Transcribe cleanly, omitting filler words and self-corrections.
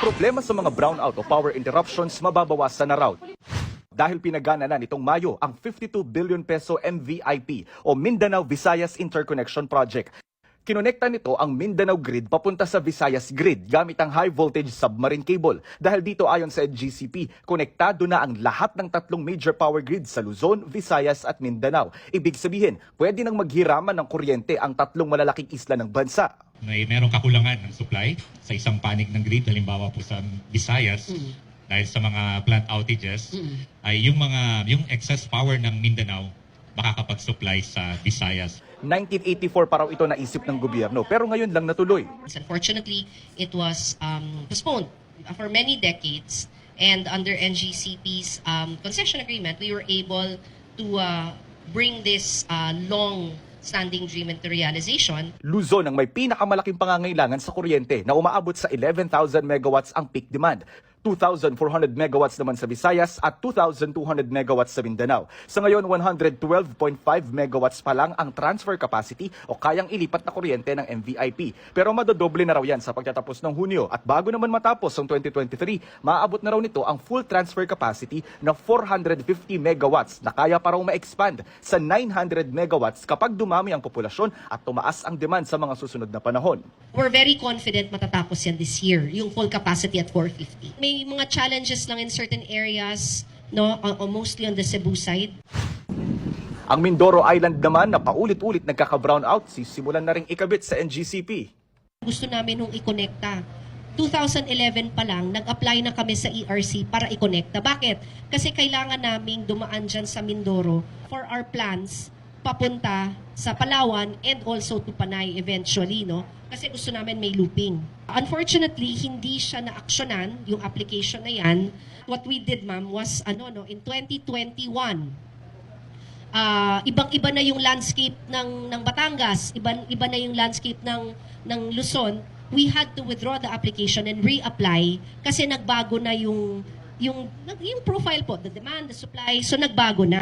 problema sa mga brownout o power interruptions mababawasan na raw. Dahil pinagana na nitong Mayo ang 52 billion peso MVIP o Mindanao Visayas Interconnection Project. Kinonekta nito ang Mindanao grid papunta sa Visayas grid gamit ang high voltage submarine cable. Dahil dito ayon sa GCP, konektado na ang lahat ng tatlong major power grids sa Luzon, Visayas at Mindanao. Ibig sabihin, pwede nang maghiraman ng kuryente ang tatlong malalaking isla ng bansa. Merong kakulangan ng supply sa isang panig ng grid, halimbawa po sa Visayas, dahil sa mga plant outages, ay yung excess power ng Mindanao makakapag-supply sa Visayas. 1984 pa raw ito naisip ng gobyerno pero ngayon lang natuloy. Unfortunately, it was postponed for many decades, and under NGCP's concession agreement, we were able to bring this long-standing dream into realization. Luzon ang may pinakamalaking pangangailangan sa kuryente na umaabot sa 11,000 megawatts ang peak demand. 2,400 megawatts naman sa Visayas at 2,200 megawatts sa Mindanao. Sa ngayon, 112.5 megawatts pa lang ang transfer capacity o kayang ilipat na kuryente ng MVIP. Pero madodoble na raw yan sa pagtatapos ng Hunyo. At bago naman matapos ang 2023, maaabot na raw nito ang full transfer capacity na 450 megawatts na kaya pa raw ma-expand sa 900 megawatts kapag dumami ang populasyon at tumaas ang demand sa mga susunod na panahon. We're very confident matatapos yan this year, yung full capacity at 450. May mga challenges lang in certain areas, no, mostly on the Cebu side. Ang Mindoro Island naman na paulit-ulit nagkaka-brownout, sisimulan na ring ikabit sa NGCP. Gusto namin nung i-connecta. 2011 pa lang, nag-apply na kami sa ERC para i-connecta. Bakit? Kasi kailangan naming dumaan dyan sa Mindoro for our plans papunta sa Palawan and also to Panay eventually, no? Kasi gusto namin may looping. Unfortunately, hindi siya na-aksyonan, yung application na yan. What we did, ma'am, was in 2021, ibang-iba na yung landscape ng Batangas, iba na yung landscape ng Luzon. We had to withdraw the application and reapply kasi nagbago na yung profile po, the demand, the supply, so nagbago na.